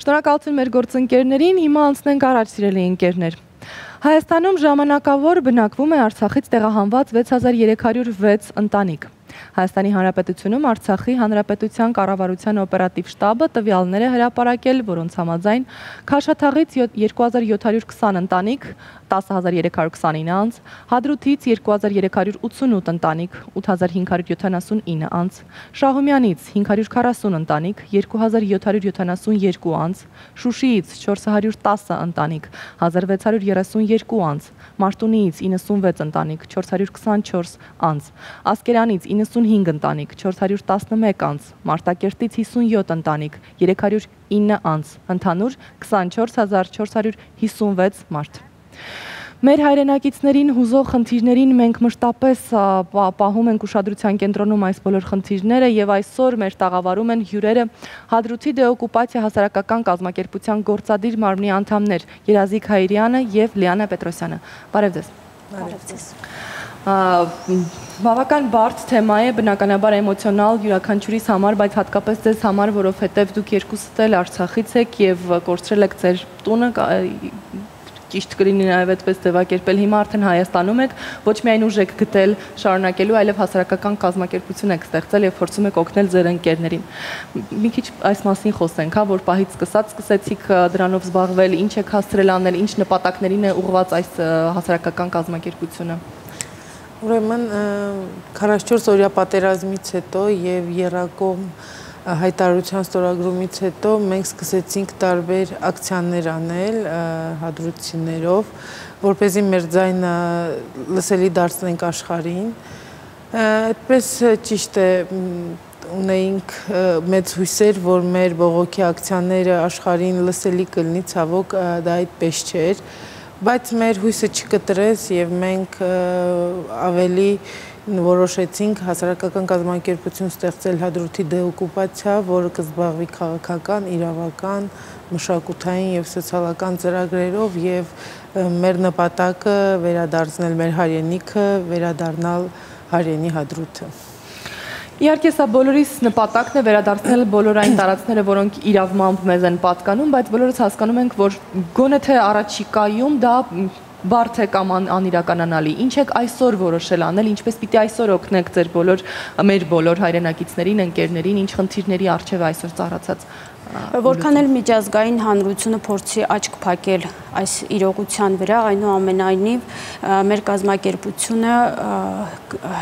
Շնորհակալություն մեր գործընկերներին, հիմա անցնենք առաջ սիրելի ընկերներ։ Հայաստանում ժամանակավոր բնակվում է Արցախից տեղահանված 6306 ընտանիք։ Հայաստանի Հանրապետությունում Արցախի Հանրապետության կառավարության օպերատիվ շտաբը տվյալներ է հրապարակել, որոնց համաձայն Քաշաթաղից 2720 ընտանիք, 10329 անձ, Հադրութից 2388 ընտանիք, 8579 անձ, Շահումյանից 540 ընտանիք, 2772 անձ, Շուշիից 410 ընտանիք, 1632 անձ, Մարտունիից 96 ընտանիք, 424 անձ, Ասկերանից 95 ընտանիք, 411 անձ, Մարտակերտից 57 ընտանիք, 309 անձ, ընդհանուր 24456 մարդ։ Մեր հայրենակիցներին հուզող խնդիրներին մենք մշտապես պահում ենք ուշադրության կենտրոնում այս բոլոր խնդիրները եւ այսօր մեր տաղավարում են հյուրերը Հադրութի դեօկուպացիա հասարակական կազմակերպության գործադիր մարմնի անդամներ Երազիկ Հայրյանը եւ Լիանա Պետրոսյանը։ Բարև ձեզ։ Բարև ձեզ։ Բավական բարդ թեմա է, բնականաբար էմոցիոնալ յուրաքանչյուրիս համար, բայց հատկապես ձեզ համար, որովհետև դուք երկուսդ էլ Արցախից եք եւ կորցրել եք ձեր տունը, ճիշտ կլինի նաև այդպես ձևակերպել, հիմա արդեն Հայաստանում եք, ոչ միայն ուժ եք գտել շարունակելու, այլև հասարակական կազմակերպություն եք ստեղծել եւ փորձում եք օգնել ձեր ընկերներին։ Մի քիչ այս մասին խոսենք, հա, որ պահից սկսեցիք դրանով զբաղվել, ինչ եք հասցրել անել, ինչ նպատակներին է ուղղված այս հասարակական կազմակերպությունը։ Ուրեմն 44 օրյա պատերազմից հետո եւ եռակողմ հայտարարության ստորագրումից հետո մենք սկսեցինք տարբեր ակցիաներ անել հադրութցիներով, որպեսզի մեր ձայնը լսելի դարձնենք աշխարհին։ Այդպես ճիշտ է, ունեինք մեծ հույսեր, որ մեր բողոքի ակցիաները աշխարհին լսելի կլինի, ցավոք դա այդպես չէր, բայց մեր հույսը չկտրեց եւ մենք ավելի որոշեցինք հասարակական կազմակերպություն ստեղծել Հադրութի դեօկուպացիա, որը կզբաղվի քաղաքական, իրավական, մշակութային եւ սոցիալական ծրագրերով եւ մեր նպատակը վերադարձնել մեր հայրենիքը, վերադառնալ հայրենի Հադրութը։ Իհարկե սա բոլորիս նպատակն է վերադարձնել բոլոր այն տարածքները, որոնք իրավմամբ մեզ են պատկանում, բայց բոլորս հասկանում ենք, որ գոնե թե առաջիկայում դա բարդ է կամ անիրականանալի։ Ինչ եք այսօր որոշել անել, ինչպես պիտի այսօր օգնեք ձեր մեր բոլոր հայրենակիցներին, ընկերներին, ինչ խնդիրների առջև այսօր ծառացած։ Որքան էլ միջազգային հանրությունը փորձի աչք փակել այս իրողության վրա, այնուամենայնիվ մեր կազմակերպությունը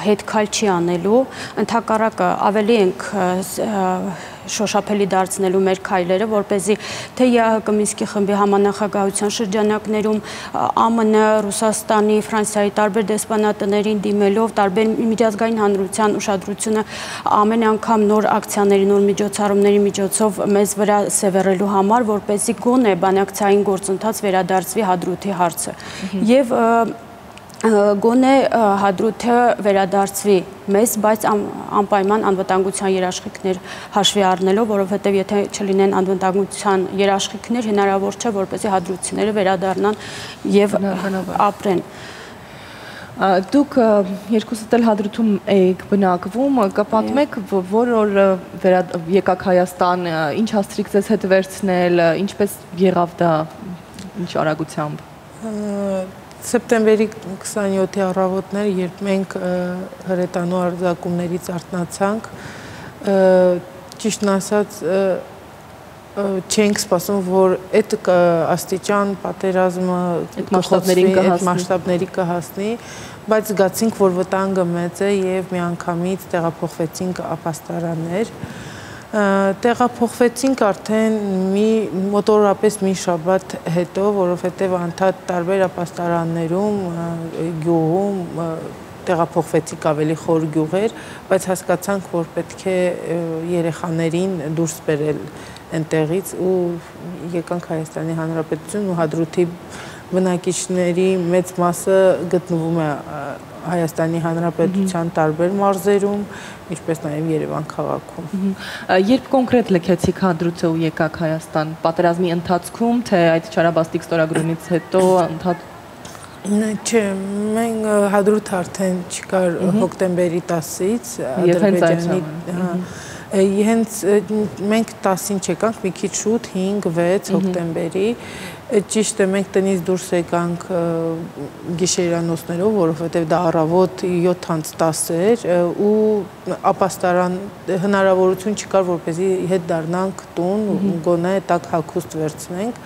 հետ քայլ չի անելու, ընդհակառակը ավելի ենք շոշափելի դարձնելու մեր քայլերը, որպեսզի թե ԵԱՀԿ Մինսկի խմբի համանախագահության շրջանակներում ԱՄՆ, Ռուսաստանի, Ֆրանսիայի տարբեր դեսպանատներին դիմելով, տարբեր միջազգային հանրության ուշադրությունը ամեն անգամ նոր ակցիաների, նոր միջոցառումների միջոցով մեզ վրա սևեռելու համար, որպեսզի գոնե բանակցային գործընթաց վերադարձվի Հադրութի հարցը։ Եվ գոնե Հադրութը վերադարձվի մեզ, բայց անպայման անվտանգության երաշխիքներ հաշվի առնելով, որովհետև եթե չլինեն անվտանգության երաշխիքներ, հնարավոր չէ, որպեսզի հադրութցիները վերադառնան եւ ապրեն։ Դուք երկուսդ էլ Հադրութում եք բնակվում, կպատմեք, որ օր եկաք Հայաստան, ինչ հասցրիք ձեզ հետ վերցնել, ինչպես եղավ դա, ինչ արագությամբ։ Սեպտեմբերի 27-ի առավոտները, երբ մենք հրետանու արձակումներից արթնացանք, ճիշտն ասած չենք սպասում, որ այդ աստիճան պատերազմը այդ մասշտաբների կհասնի, բայց զգացինք, որ վտանգը մեծ է եւ միանգամից տեղափոխվեցինք ապաստարաններ։ Տեղափոխվեցինք արդեն մոտորապես մի շաբաթ հետո, որովհետև անդադ տարբեր ապաստարաններում, գյուղում տեղափոխվեցինք ավելի խոր գյուղեր, բայց հասկացանք, որ պետք է երեխաներին դուրս բերել այնտեղից ու եկանք Հայաստանի Հանրապետություն ու Հադրութի բնակիչների մեծ մասը գտնվում է Հայաստանի Հանրապետության տարբեր մարզերում, ինչպես նաև Երևան քաղաքում։ Երբ կոնկրետ լքեցիք Հադրութը ու եկաք Հայաստան, պատերազմի ընթացքում, թե այդ չարաբաստիկ ստորագրումից հետո Չէ, մենք Հադրութը արդեն չկար հոկտեմբերի 10-ից, Հենց մենք 10-ին չեկանք, մի քիչ շուտ 5-6 հոկտեմբերի, ճիշտ է մենք տնից դուրս եկանք գիշերյանոցներով, որովհետև դա առավոտ 7:10 էր ու ապաստարան հնարավորություն չկար, որպեսզի հետ դառնանք տուն, գոնե տակ հագուստ վերցնենք։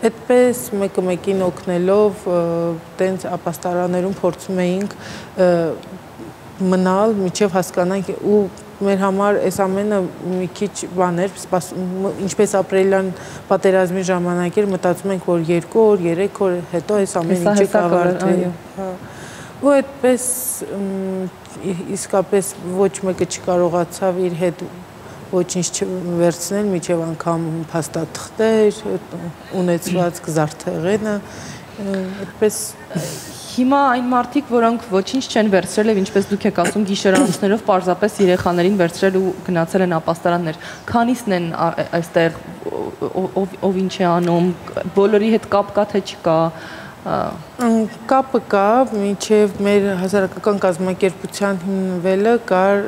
Այդպես մեկը մեկին օգնելով տենց ապաստարաններում փորձում էինք մնալ, միջև հասկանանք ու մեր համար այս ամենը մի քիչ բան էր, ինչպես ապրիլյան պատերազմի ժամանակ էր, մտածում ենք, որ 2 օր, 3 օր հետո այս ամեն ինչը կավարտվի։ Ու այդպես իսկապես ոչ մեկը չկարողացավ իր հետ ոչինչ չվերցնել, միջև անգամ փաստաթղթեր, ունեցված զարդեղենը, այդպես Հիմա այն մարդիկ, որոնք ոչինչ չեն վերցրել եւ ինչպես դուք եք ասում գիշերանոցներով պարզապես երեխաներին վերցրել ու գնացել են ապաստարաններ, քանիսն են այստեղ ով ինչ է անում, բոլորի հետ կապ կա թե չկա։ Կապը կա, մինչև մեր հասարակական կազմակերպության հիմնվելը կար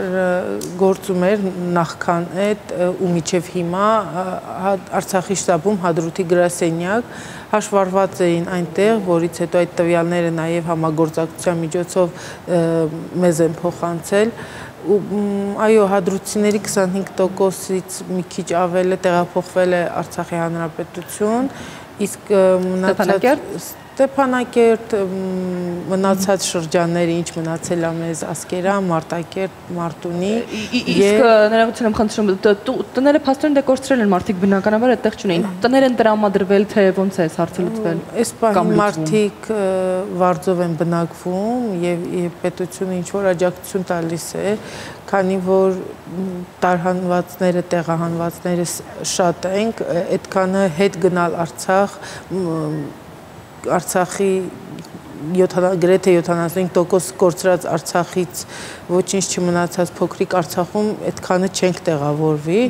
գործում էր նախքան այդ ու մինչև հիմա Արցախի շտաբում Հադրութի գրասենյակ հաշվառված էին այնտեղ, որից հետո այդ տվյալները նաև համագործակցության միջոցով մեզ են փոխանցել այո, հադրութիների 25%-ից մի քիչ ավելը տեղափոխվել է Արցախի Հանրապետություն, իսկ Ստեփանակերտ մնացած շրջանները, ինչ մնացել է մեզ Ասկերան, Մարտակերտ, Մարտունի Իսկ ներողություն եմ խնդրում, տները փաստորեն դեկորցրել են մարդիկ բնականաբար այդտեղ չունեին, տներ են տրամադրվել, թե ոնց է այս հարցը լուծվել։ Այս պահին մարդիկ վարձով են բնակվում եւ պետությունը ինչ որ աջակցություն տալիս է, քանի որ տարհանվածները, տեղահանվածները շատ ենք, այդքանը հետ գնալ Արցախ Արցախի գրեթե 75% կորցրած Արցախից ոչինչ չմնացած փոքրիկ Արցախում այդքանը չենք տեղավորվի,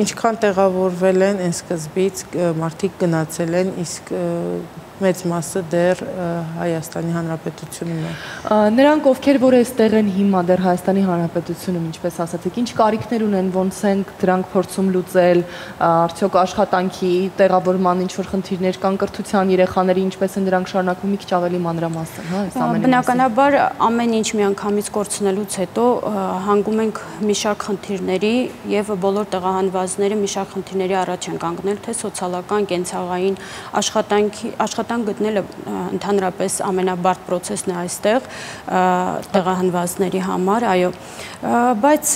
ինչքան տեղավորվել են այն սկզբից մարդիկ գնացել են, իսկ մեծ մասը դեռ Հայաստանի Հանրապետությունում է։ Նրանք ովքեր որ այստեղ են հիմա դեռ Հայաստանի Հանրապետությունում, ինչպես ասացիք, ինչ կարիքներ ունեն, ոնց են դրանք փորձում լուծել, արդյոք աշխատանքի, տեղավորման ինչ որ խնդիրներ կան, կրթության, երեխաների ինչպես են դրանք շարունակվում, մի քիչ ավելի մանրամասն, հա, այս ամենը։ Բնականաբար ամեն ինչ միանգամից կորցնելուց հետո հանգում ենք մի շարք խնդիրների եւ բոլոր տեղահանվածները մի շարք խնդիրների առաջ են կանգնել, թե սոցիալական, կենցաղային աշխատանք գտնելը ընդհանրապես ամենաբարդ process-ն է այստեղ տեղահանվածների համար, այո, բայց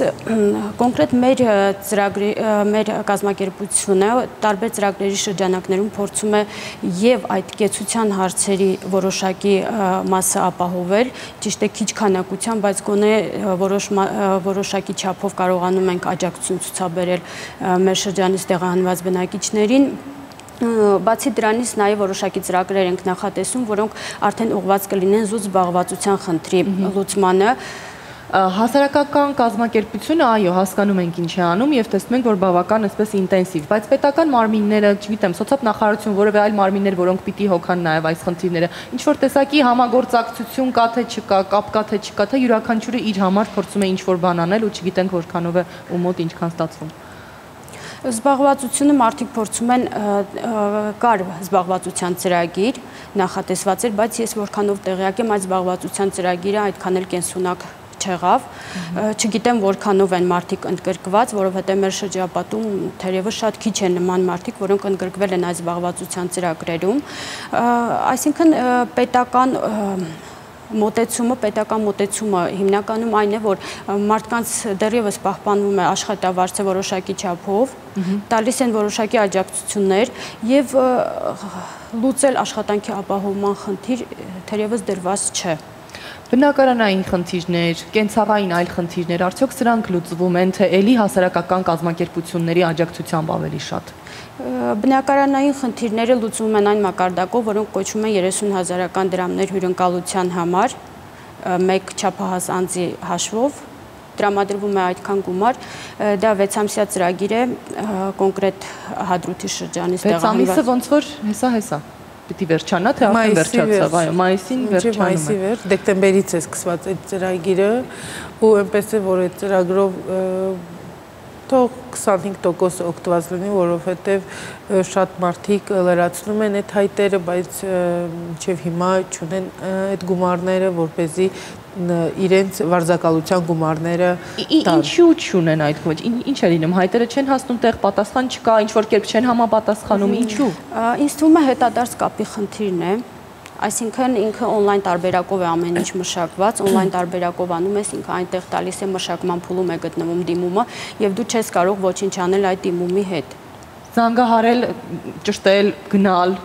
կոնկրետ մեր կազմակերպությունը տարբեր ծրագրերի շրջանակներում փորձում է եւ այդ կեցության հարցերի որոշակի մասը ապահովել, ճիշտ է քիչ քանակությամբ, բայց գոնե որոշակի չափով կարողանում ենք աջակցություն ցուցաբերել մեր շրջանից տեղահանված բնակիչներին Բացի դրանից նաև որոշակի ծրագրեր ենք նախատեսում, որոնք արդեն ուղղված կլինեն զուտ զբաղվածության խնդրի լուծմանը։ Հասարակական կազմակերպությունը, այո, հասկանում ենք ինչ է անում եւ տեսնում ենք, որ բավական այսպես ինտենսիվ, բայց պետական մարմինները, չգիտեմ, սոցիալ-նախարարություն, որևէ այլ մարմիններ, որոնք պիտի հոգան նաեւ այս խնդիրները, ինչ որ տեսակի համագործակցություն կա թե չկա, կապ կա թե չկա, թե յուրաքանչյուրը իր համար փորձում է ինչ որ բան անել ու չգիտենք որքանով է ու մոտ ինչքան ստացվում։ Զբաղվածությունը մարդիկ փորձում են կար զբաղվածության ծրագիր նախատեսված էր, բայց ես որքանով տեղյակ եմ այդ զբաղվածության ծրագիրը այդքան էլ կենսունակ չեղավ, չգիտեմ որքանով են մարդիկ ընդգրկված, որովհետև մեր շրջապատում թերևս շատ քիչ են նման մարդիկ, որոնք ընդգրկվել են այդ զբաղվածության ծրագրերում, այսինքն պետական մոտեցումը հիմնականում այն է, որ մարդկանց դեռևս պահպանվում է աշխատավարձը որոշակի չափով, տալիս են որոշակի աջակցություններ եւ լուծել աշխատանքի ապահովման խնդիր թերևս դրված չէ։ Բնակարանային խնդիրներ, կենցաղային այլ խնդիրներ, արդյոք սրանք լուծվում են, թե ելի հասարակական կազմակերպությունների աջակցությամբ ավելի շատ։ Բնակարանային խնդիրները լուծվում են այն մակարդակով, որոնք կոչվում են 30,000-ական դրամներ հյուրընկալության համար, մեկ չափահաս անձի հաշվով, տրամադրվում է այդքան գումար, դա 6 ամսյա ծրագիր է, կոնկրետ Հադրութի շրջանից տեղահանված։ 6 ամիսը ոնց որ հեսա պիտի վերջանա, թե արդեն վերջացավ, այո, մայիսին վերջանում է։ Մայիսի վերջ, դեկտեմբերից է սկսված այդ ծրագիրը ու այնպես է, որ այդ ծրագրով թող 25% օգտված լինի, որովհետև շատ մարդիկ լրացնում են այդ հայտերը, բայց մինչև հիմա չունեն այդ գումարները, որպեսզի իրենց վարձակալության գումարները ինչու չունեն այդ ոչ ինչ է լինում հայտերը չեն հասնում տեղ պատասխան չկա ինչ որ կերպ չեն համապատասխանում ինչու ինձ թվում է հետադարձ կապի խնդիրն է այսինքն ինքը on-line տարբերակով է ամեն ինչ մշակված, on-line տարբերակով անում ես, ինքը այնտեղ տալիս է մշակման փուլում է գտնվում դիմումը եւ դու չես կարող ոչինչ անել այդ դիմումի հետ։ Զանգահարել, ճշտել, գնալ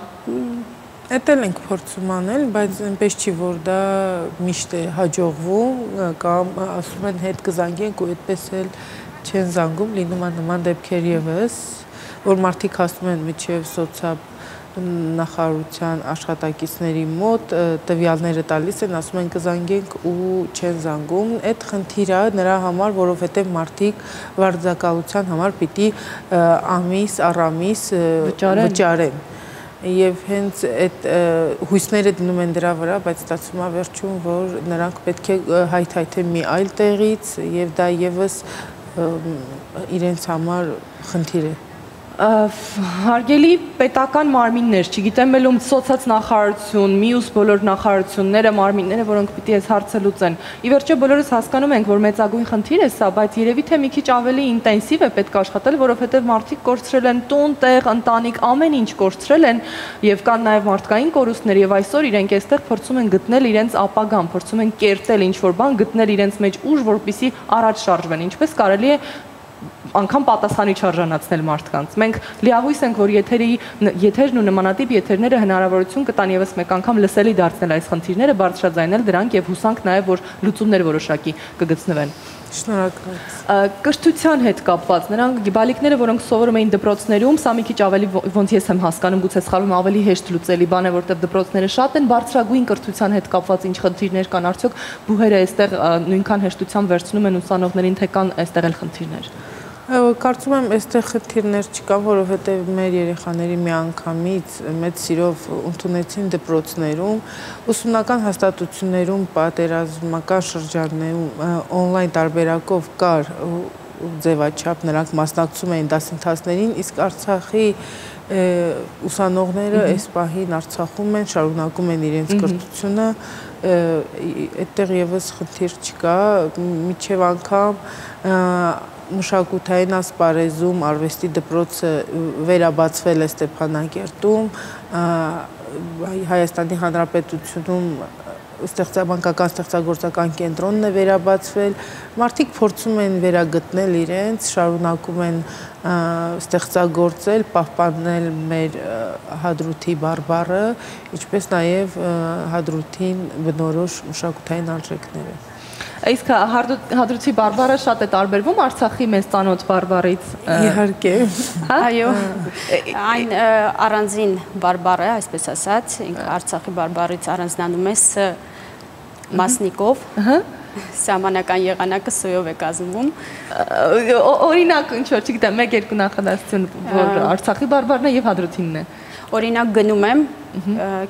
Էդ էլ ենք փորձում անել, բայց այնպես չի, որ դա միշտ է հաջողվում կամ ասում են հետ կզանգենք ու այդպես էլ չեն զանգում, լինում է նման դեպքեր եւս, որ մարդիկ հասնում են միջև սոցիալ նախարարության աշխատակիցների մոտ տվյալները տալիս են, ասում են կզանգենք ու չեն զանգում, այդ խնդիրը նրա համար, որովհետև մարդիկ վարձակալության համար պիտի ամիս առ ամիս վճարեն Եվ հենց այդ հույսները դնում են դրա վրա, բայց ստացվում է վերջում, որ նրանք պետք է հայթայթեն մի այլ տեղից եւ դա եւս իրենց համար խնդիր է Հարգելի պետական մարմիններ, չգիտեմ ելում սոցիալ նախարարություն, մյուս բոլոր նախարարությունները, մարմինները, որոնք պիտի այս հարցը լուծեն։ Ի վերջո բոլորս հասկանում ենք, որ մեծագույն խնդիր է սա, բայց երևի թե մի քիչ ավելի ինտենսիվ է պետք աշխատել, որովհետև մարդիկ կորցրել են տուն, տեղ, ընտանիք, ամեն ինչ կորցրել են եւ կան նաեւ մարդկային կորուստներ եւ այսօր իրենք այստեղ փորձում են գտնել իրենց ապագան, փորձում են կերտել ինչ-որ բան, գտնել իրենց մեջ ուժ, որպեսզի առաջ շարժվեն։ Ինչպես կարելի է անգամ պատասխանի չարժանացնել մարդկանց։ Մենք լիահույս ենք, որ եթերն ու նմանատիպ եթերները հնարավորություն կտան եւս մեկ անգամ լսելի դարձնել այս խնդիրները, բարձրաձայնել դրանք եւ հուսանք նաեւ, որ լուծումներ որոշակի կգտնվեն։ Շնորհակալ։ Կրթության հետ կապված նրանք բալիկները, որոնք սովորում էին դպրոցներում, սա մի քիչ ավելի ոնց ես եմ հասկանում, գուցե սխալվում ավելի հեշտ լուծելի բան է, որտեղ դպրոցները շատ են, բարձրագույն կրթության հետ կապված ինչ խնդիրներ կան, արդյոք բուհերը այստեղ նույնքան հեշտությամբ վերցնում են ուսանողներին, թե կան այստեղ էլ խնդիրներ։ Կարծում եմ, այստեղ խնդիրներ չկան, որովհետև մեր երեխաների միանգամից մեծ սիրով ընդունեցին դպրոցներում, ուսումնական հաստատություններում, պատերազմական շրջաններում on-line տարբերակով կար ձևաչափ, նրանք մասնակցում էին դասընթացներին, իսկ Արցախի ուսանողները այս պահին Արցախում են, շարունակում են իրենց կրթությունը, այդտեղ եւս խնդիր չկա, միջև անգամ մշակութային ասպարեզում արվեստի դպրոցը վերաբացվել է Ստեփանակերտում, Հայաստանի Հանրապետությունում մանկական ստեղծագործական կենտրոնն է վերաբացվել, մարդիկ փորձում են վերագտնել իրենց, շարունակում են ստեղծագործել, պահպանել մեր Հադրութի բարբառը, ինչպես նաև Հադրութին բնորոշ մշակութային արժեքները։ Իսկ Հադրութի բարբառը շատ է տարբերվում Արցախի մեծ ծանոթ բարբառից։ Իհարկե։ Այո, այն առանձին բարբառ է, այսպես ասած, ինքը Արցախի բարբառից առանձնանում է Ս մասնիկով, սահմանական եղանակը Ս-ով է կազմվում։ Օրինակ, ինչ որ, չգիտեմ, 1-2 նախադասություն, որ Արցախի բարբառն է եւ Հադրութինն է։ Օրինակ գնում եմ,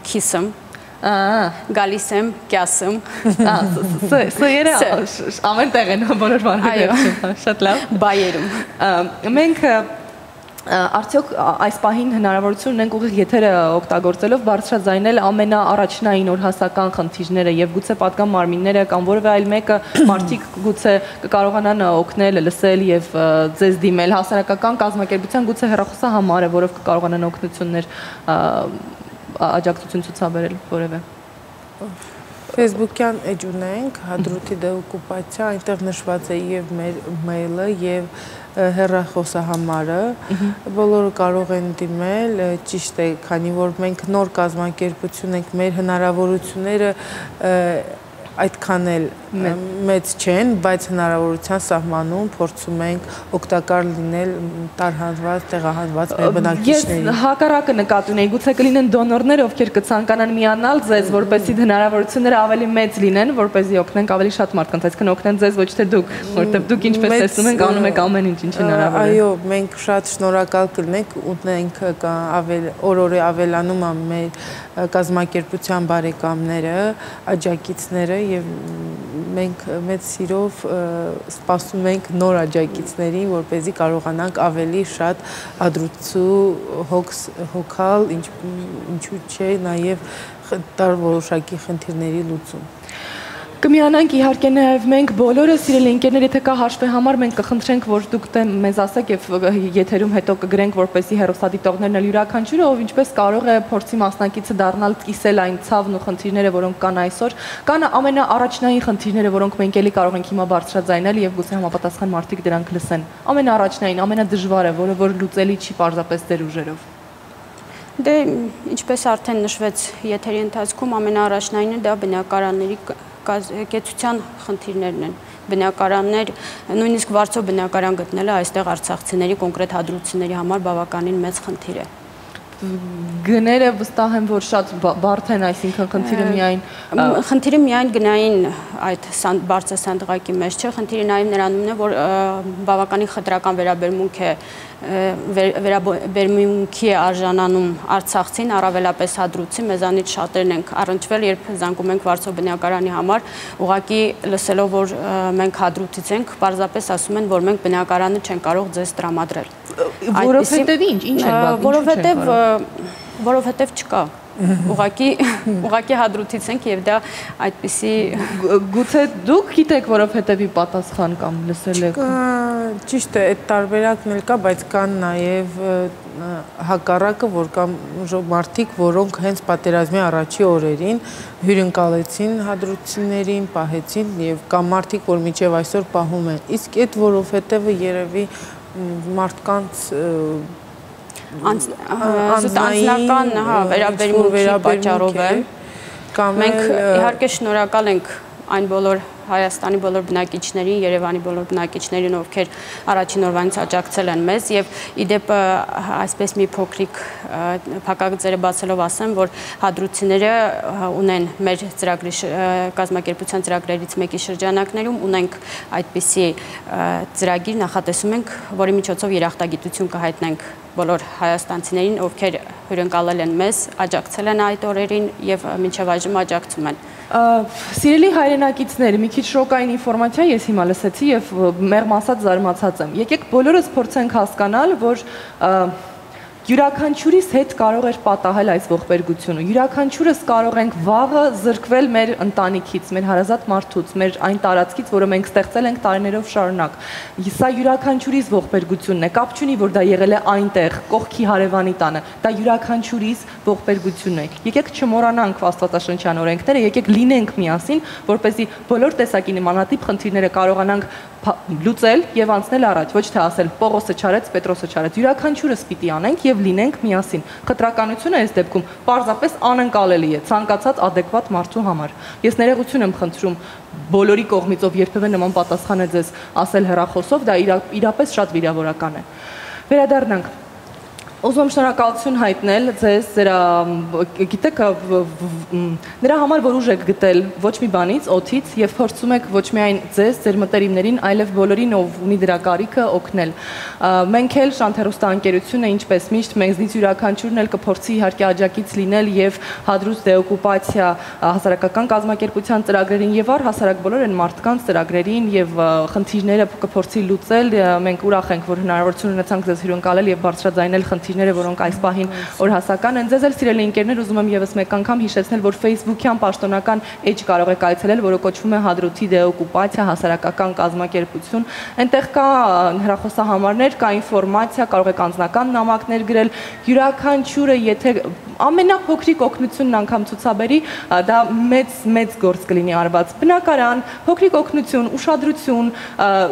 քիսım Գալիս եմ, կյասım Սերը ամեն տեղ են բոլոր բառերը շատ լավ բայերում Մենք արդյոք այս պահին հնարավորություն ունենք ուղիղ եթերը օգտագործելով բարձրաձայնել ամենաառաջնային օրհասական խնդիրները եւ գուցե պատգամ մարմինները կամ որևէ այլ մեկը մարդիկ գուցե կկարողանան օգնել, լսել եւ ձեզ դիմել հասարակական կազմակերպության գուցե հեռախոսահամարը, որով կկարողանան օգնություններ աջակցություն ցուցաբերել որևէ Facebook-յան էջ ունենք, Հադրութի դեօկուպացիա, այնտեղ նշված է եւ մեր մեյլը եւ հեռախոսահամարը, բոլորը կարող են դիմել, ճիշտ է, քանի որ մենք նոր կազմակերպություն ենք, մեր հնարավորությունները այդքան էլ մեծ չեն, բայց հնարավորության սահմանում փորձում ենք օգտակար լինել տարհանված, տեղահանված մեր բնակիչներին։ Ես հակառակը նկատի ունեի, գուցե կլինեն դոնորներ, ովքեր կցանկանան միանալ ձեզ, որպեսզի հնարավորությունները ավելի մեծ լինեն, որպեսզի օգնենք ավելի շատ մարդկանց, այսինքն օգնեն ձեզ ոչ թե դուք, որտեղ դուք ինչպես տեսնում եք, անում եք ամեն ինչ, ինչ հնարավոր է։ Այո, մենք շատ շնորհակալ կլինենք, ունենք օր-օրի ավելանում է մեր կազմակերպության բարեկամները, աջակիցները եւ մենք մեծ սիրով սպասում ենք նոր աջակիցներին, որպեսզի կարողանանք ավելի շատ հադրութու հոգալ, ինչու՞ չէ, նաև տալ որոշակի խնդիրների լուծում։ Կմիանանք իհարկե նաև մենք բոլորը սիրելի ընկերներ, եթե կա հաշվեհամար, մենք կխնդրենք, որ դուք մեզ ասեք եւ եթերում հետո կգրենք, որպեսզի հեռուստադիտողներն էլ յուրաքանչյուրը, ով ինչպես կարող է փորձի մասնակիցը դառնալ, կիսել այն ցավն ու խնդիրները, որոնք կան այսօր, կան ամենաառաջնային խնդիրները, որոնք մենք էլի կարող ենք հիմա բարձրաձայնել եւ գուցե համապատասխան մարդիկ դրանք լսեն։ Ամենաառաջնային, ամենադժվարը, որը որ լուծելի չի պարզապես ձեր ուժերով։ Դե ինչպես արդեն նշվեց եթերի ընթացքում, ամենաառաջնայինը դա բնակարանների կեցության խնդիրներն են։ Բնակարաններ, նույնիսկ վարձով բնակարան գտնելը այստեղ արցախցիների, կոնկրետ հադրութցիների համար բավականին մեծ խնդիր է։ Գները վստահ եմ, որ շատ բարդ են, այսինքն խնդիրը միայն գնային այդ բարձր սանդղակի մեջ չէ, խնդիրը նաև նրանումն է, որ բավականին խտրական վերաբերմունքի է արժանանում արցախցին, առավելապես հադրութցին, մեզանից շատերն ենք առնչվել, երբ զանգում ենք վարձով բնակարանի համար, ուղղակի լսելով, որ մենք հադրութից ենք, պարզապես ասում են, որ մենք բնակարանը չենք կարող ձեզ տրամադրել։ Որովհետև ինչ են Որովհետև չկա։ Ուղղակի հադրութից ենք եւ դա այդպիսի գուցե դուք գիտեք, որովհետեւ պատասխան կամ լսել եք։ Ճիշտ է, այդ տարբերակն էլ կա, բայց կան նաեւ հակառակը, որ կան մարդիկ, որոնք հենց պատերազմի առաջի օրերին հյուրընկալեցին հադրութցիներին, պահեցին եւ կան մարդիկ, որ մինչեւ այսօր պահում են։ Իսկ այդ որովհետեւ երևի մարդկանց անձնական վերաբերմունքի պատճառով է։ Մենք իհարկե շնորհակալ ենք այն բոլոր Հայաստանի բոլոր բնակիչներին, Երևանի բոլոր բնակիչներին, ովքեր առաջին օրվանից աջակցել են մեզ եւ իդեպ այսպես մի փոքրիկ փակագծերը բացելով ասեմ, որ հադրութցիները ունեն մեր ծրագրի կազմակերպության ծրագրերից մեկի շրջանակներում ունենք այդպիսի ծրագիր, նախատեսում ենք, որի միջոցով երախտագիտություն կհայտնենք բոլոր հայաստանցիներին, ովքեր հյուրընկալել են մեզ, աջակցել են այդ օրերին եւ մինչեւ այժմ աջակցում են։ Սիրելի հայրենակիցներ, մի քիչ շոկային ինֆորմացիա ես հիմա լսեցի եւ մեղմ ասած զարմացած եմ։ Եկեք բոլորս փորձենք հասկանալ, որ յուրաքանչյուրիս հետ կարող էր պատահել այս ողբերգությունը։ Յուրաքանչյուրս կարող ենք վաղը զրկվել մեր ընտանիքից, մեր հարազատ մարդուց, մեր այն տարածքից, որը մենք ստեղծել ենք տարիներով շարունակ։ Սա յուրաքանչյուրիս ողբերգությունն է, կապ չունի, որ դա եղել է այնտեղ, կողքի հարևանի տանը։ Դա յուրաքանչյուրիս ողբերգությունն է։ Եկեք չմոռանանք աստվածաշնչյան օրենքները, եկեք լինենք միասին, որպեսզի բոլոր տեսակի նմանատիպ խնդիրները կարողանանք լուծել եւ անցնել առաջ, ոչ թե ասել Պողոսը չարեց, Պետրոսը չարեց։ Յուրաքանչյուրս պիտի անենք եւ լինենք միասին։ Խտրականությունը այս դեպքում պարզապես անընկալելի է ցանկացած adekvat մարդու համար։ Ես ներողություն եմ խնդրում բոլորի կողմից, ով երբևէ նման պատասխան է ձեզ ասել հեռախոսով, դա իրապես շատ վիրավորական է։ Վերադառնանք։ Ուզում եմ շնորհակալություն հայտնել ձեզ, գիտեք, նրա համար, որ ուժ եք գտել ոչ մի բանից, օդից եւ փորձում եք ոչ միայն ձեզ, ձեր մտերիմներին, այլև բոլորին, ով ունի դրա կարիքը, օգնել։ Մենք էլ Շանթ հեռուստաընկերությունը, ինչպես միշտ, մեզնից յուրաքանչյուրն էլ կփորձի իհարկե աջակից լինել եւ հադրուց դեօկուպացիա հասարակական կազմակերպության ծրագրերին եւ առհասարակ բոլոր այն մարդկանց ծրագրերին եւ խնդիրները կփորձի լուծել։ Մենք ուրախ ենք, որ հնարավորություն ունեցանք ձեզ հյուրընկալել եւ բարձրաձայնել խնդիրները, որոնք այս պահին օրհասական են։ Ձեզ էլ սիրելի ընկերներ, ուզում եմ եւս մեկ անգամ հիշեցնել, որ Facebook-յան պաշտոնական էջ կարող եք այցելել, որը կոչվում է Հադրութի դեօկուպացիա հասարակական կազմակերպություն։ Այնտեղ կա հեռախոսահամարներ, կա ինֆորմացիա, կարող եք անձնական նամակներ գրել։ Յուրաքանչյուրը, եթե ամենափոքրիկ օգնությունն անգամ ցուցաբերի, դա մեծ գործ կլինի արված։ Բնակարան, փոքրիկ օգնություն, ուշադրություն,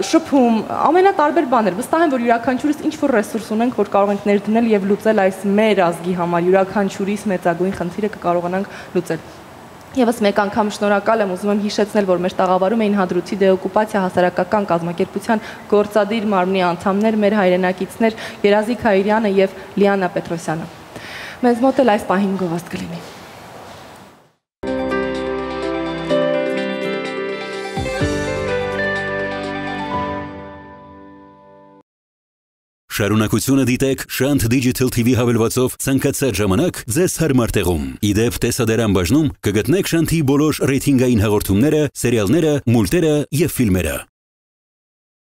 շփում, ամենատարբեր բաներ։ Վստահ եմ, որ յուրաքանչյուրս ինչ-որ ռեսուրս ունենք, որ կարող ենք ներդնել եւ լուծել այս մեր ազգի համար յուրաքանչյուրիս մեծագույն խնդիրը կկարողանանք լուծել։ Եվս մեկ անգամ շնորհակալ եմ, ուզում եմ հիշեցնել, որ մեր տաղավարում էին Հադրութի դեօկուպացիա հասարակական կազմակերպության գործադիր մարմնի անդամներ, մեր հայրենակիցներ Երազիկ Հայրյանը եւ Լիանա Պետրոսյանը։ Մեզ մոտ էլ այս պահին գովազդ կլինի։ Շարունակությունը դիտեք Շանթ Digital TV հավելվածով ցանկացած ժամանակ ձեզ հարմար տեղում։ Իդեպ տեսադարան բաժնում կգտնեք Շանթի բոլոր ռեյթինգային հաղորդումները, սերիալները, մուլտերը եւ ֆիլմերը։